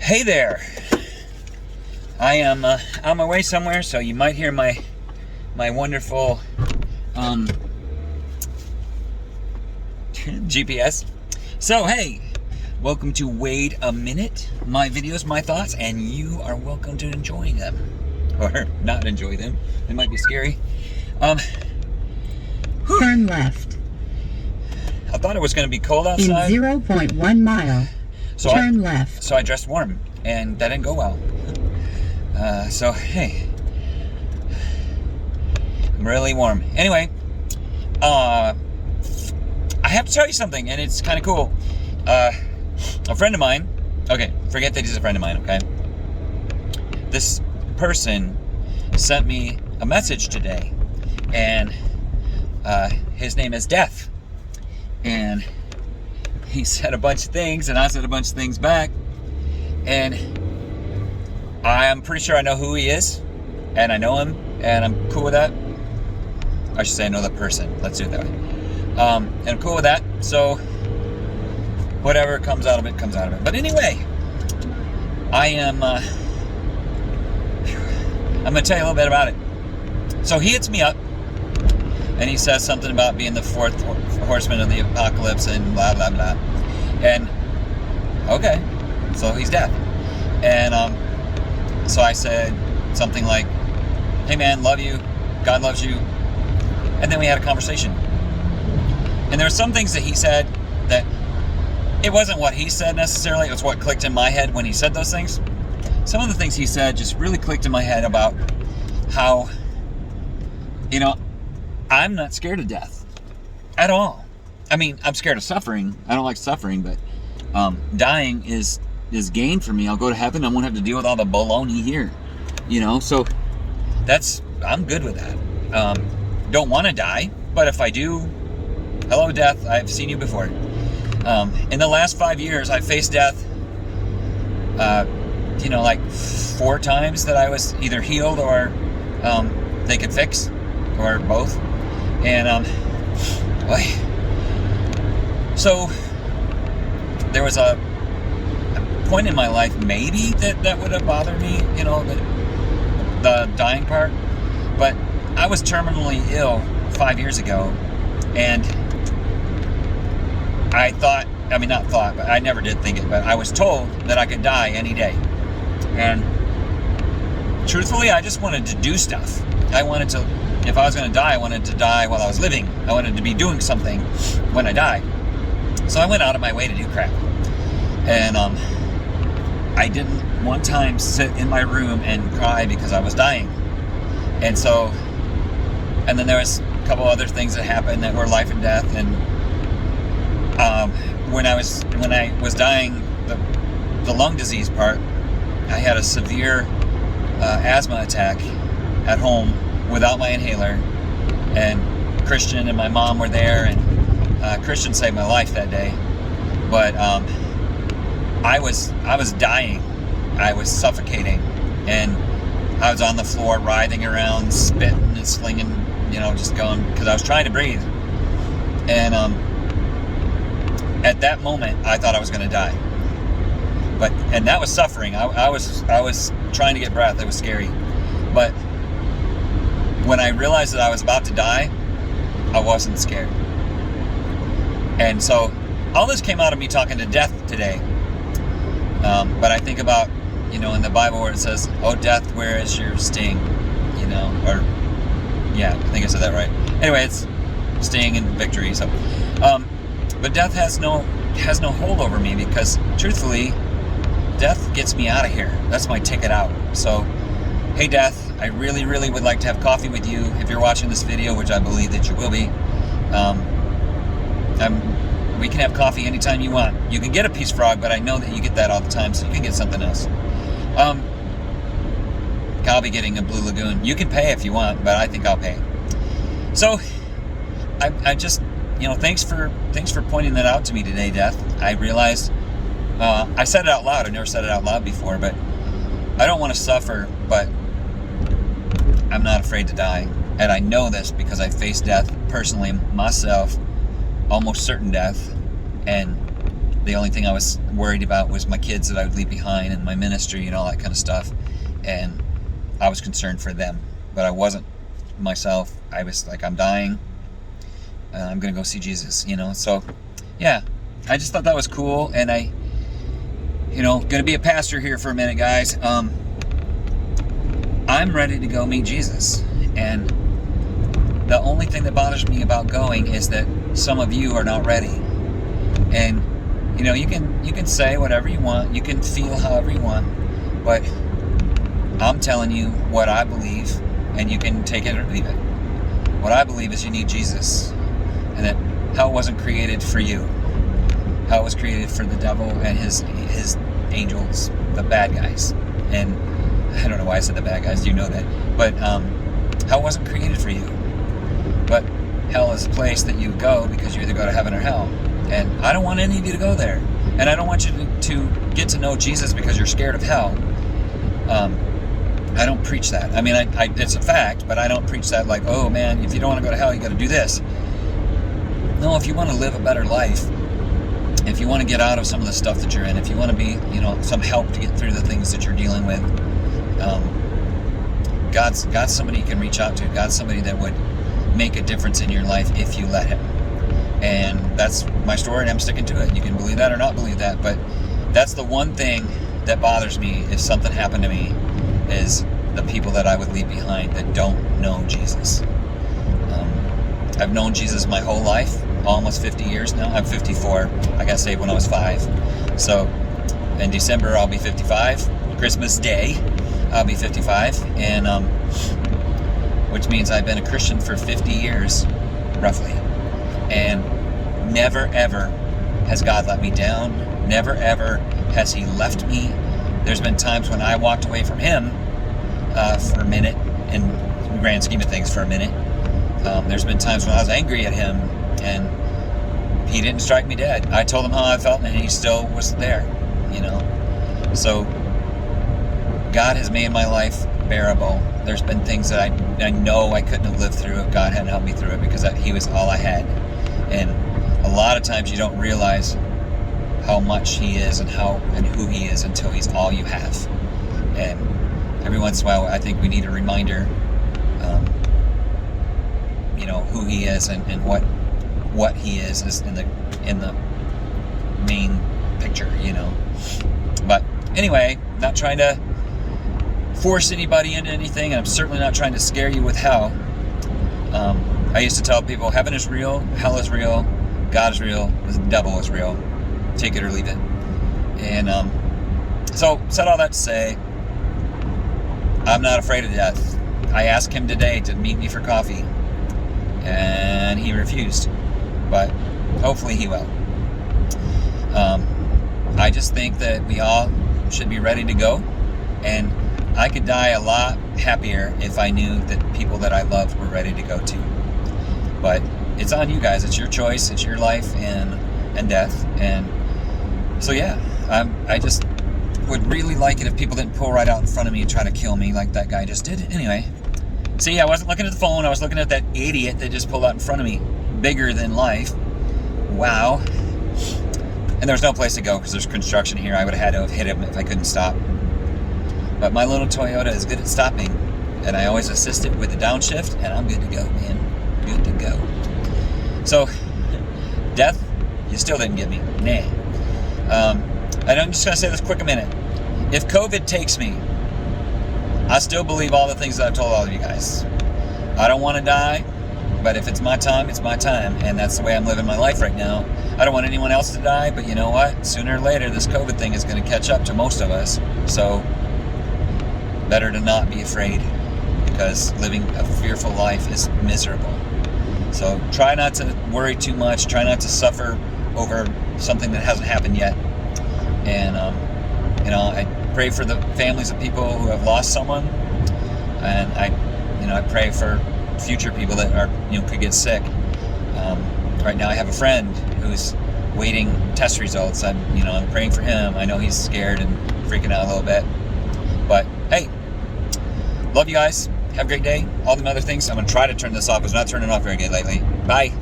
Hey there. I am on my way somewhere, so you might hear my wonderful GPS. So hey, welcome to Wait a Minute. My videos, my thoughts, and you are welcome to enjoy them. Or not enjoy them. They might be scary. Turn left. I thought it was going to be cold outside. In 0.1 mile, turn left. So I dressed warm, and that didn't go well. So, hey. I'm really warm. Anyway, I have to tell you something, and it's kind of cool. A friend of mine, okay, forget that he's a friend of mine, okay? This person sent me a message today, and his name is Death. And he said a bunch of things, and I said a bunch of things back. And I'm pretty sure I know who he is, and I know him, and I'm cool with that. I should say I know the person. Let's do it that way. And I'm cool with that. So whatever comes out of it, comes out of it. But anyway, I'm going to tell you a little bit about it. So he hits me up, and he says something about being the fourth horseman of the apocalypse and blah, blah, blah. And, okay, so he's dead. And so I said something like, hey man, love you, God loves you. And then we had a conversation. And there were some things that he said that it wasn't what he said necessarily, it was what clicked in my head when he said those things. Some of the things he said just really clicked in my head about how, you know, I'm not scared of death at all. I mean, I'm scared of suffering. I don't like suffering, but dying is gain for me. I'll go to heaven. I won't have to deal with all the baloney here, you know. So I'm good with that. Don't want to die, but if I do, hello death. I've seen you before. In the last 5 years, I faced death. Like 4 times that I was either healed or they could fix, or both. And so there was a point in my life maybe that would have bothered me, you know, the dying part. But I was terminally ill 5 years ago, and but I never did think it, but I was told that I could die any day. And truthfully, I just wanted to do stuff. If I was going to die, I wanted to die while I was living. I wanted to be doing something when I died. So I went out of my way to do crap. And I didn't one time sit in my room and cry because I was dying. And then there was a couple other things that happened that were life and death. And when I was dying, the lung disease part, I had a severe asthma attack at home without my inhaler, and Christian and my mom were there, and Christian saved my life that day. But I was dying. I was suffocating, and I was on the floor writhing around, spitting and slinging, you know, just going, because I was trying to breathe. And at that moment, I thought I was going to die. And that was suffering. I was trying to get breath. It was scary. But when I realized that I was about to die, I wasn't scared. And so all this came out of me talking to death today. But I think about, you know, in the Bible where it says, "Oh death, where is your sting?" You know, or yeah, I think I said that right. Anyway, it's sting and victory. So, but death has no hold over me, because truthfully, death gets me out of here. That's my ticket out. So, hey death, I really, really would like to have coffee with you if you're watching this video, which I believe that you will be. We can have coffee anytime you want. You can get a Peace Frog, but I know that you get that all the time, so you can get something else. I'll be getting a Blue Lagoon. You can pay if you want, but I think I'll pay. So, I just, you know, thanks for pointing that out to me today, Death. I realized, I said it out loud. I've never said it out loud before, but I don't want to suffer, but I'm not afraid to die. And I know this because I faced death personally myself, almost certain death, and The only thing I was worried about was my kids that I would leave behind and my ministry and all that kind of stuff. And I was concerned for them, but I wasn't myself. I was like, I'm dying. I'm going to go see Jesus, So, yeah, I just thought that was cool. And I, going to be a pastor here for a minute, guys. I'm ready to go meet Jesus. And the only thing that bothers me about going is that some of you are not ready. And, you can say whatever you want. You can feel however you want. But I'm telling you what I believe, and you can take it or leave it. What I believe is you need Jesus. And that hell wasn't created for you. Hell was created for the devil and his angels, the bad guys. And I don't know why I said the bad guys, you know that. But hell wasn't created for you. But hell is a place that you go because you either go to heaven or hell. And I don't want any of you to go there. And I don't want you to get to know Jesus because you're scared of hell. I don't preach that. I mean, it's a fact, but I don't preach that like, oh man, if you don't want to go to hell, you got to do this. No, if you want to live a better life, if you want to get out of some of the stuff that you're in, if you want to be, some help to get through the things that you're dealing with, God's somebody you can reach out to. God's somebody that would make a difference in your life if you let him. And that's my story, and I'm sticking to it. You can believe that or not believe that, but that's the one thing that bothers me if something happened to me, is the people that I would leave behind that don't know Jesus. I've known Jesus my whole life, almost 50 years now. I'm 54. I got saved when I was 5. So in December, I'll be 55. Christmas Day, I'll be 55. And which means I've been a Christian for 50 years, roughly. And never, ever has God let me down. Never, ever has he left me. There's been times when I walked away from him for a minute, in the grand scheme of things, for a minute. There's been times when I was angry at him, and he didn't strike me dead. I told him how I felt, and he still was there, So God has made my life bearable. There's been things that I know I couldn't have lived through if God hadn't helped me through it, because he was all I had. And a lot of times you don't realize how much he is and who he is until he's all you have. And every once in a while, I think we need a reminder, who he is and what he is in the main picture, But anyway, not trying to force anybody into anything, and I'm certainly not trying to scare you with hell. I used to tell people, heaven is real, hell is real, God is real, the devil is real. Take it or leave it. And so said all that to say, I'm not afraid of death. I asked him today to meet me for coffee, and he refused, but hopefully he will. I just think that we all should be ready to go, and I could die a lot happier if I knew that people that I loved were ready to go too. But it's on you guys. It's your choice. It's your life and death. And so yeah, I just would really like it if people didn't pull right out in front of me and try to kill me like that guy just did. Anyway, see, I wasn't looking at the phone. I was looking at that idiot that just pulled out in front of me. Bigger than life. Wow. And there's no place to go because there's construction here. I would have had to have hit him if I couldn't stop. But my little Toyota is good at stopping, and I always assist it with the downshift, and I'm good to go, man. Good to go. So, death, you still didn't get me. Nah. And I'm just going to say this quick a minute. If COVID takes me, I still believe all the things that I've told all of you guys. I don't want to die, but if it's my time, it's my time. And that's the way I'm living my life right now. I don't want anyone else to die, but you know what? Sooner or later, this COVID thing is going to catch up to most of us. So, better to not be afraid, because living a fearful life is miserable. So try not to worry too much. Try not to suffer over something that hasn't happened yet. And, I pray for the families of people who have lost someone. And I pray for future people that are, could get sick. Right now I have a friend who's waiting test results. I'm praying for him. I know he's scared and freaking out a little bit. But hey, love you guys. Have a great day. All them other things. I'm going to try to turn this off. It's not turning off very good lately. Bye.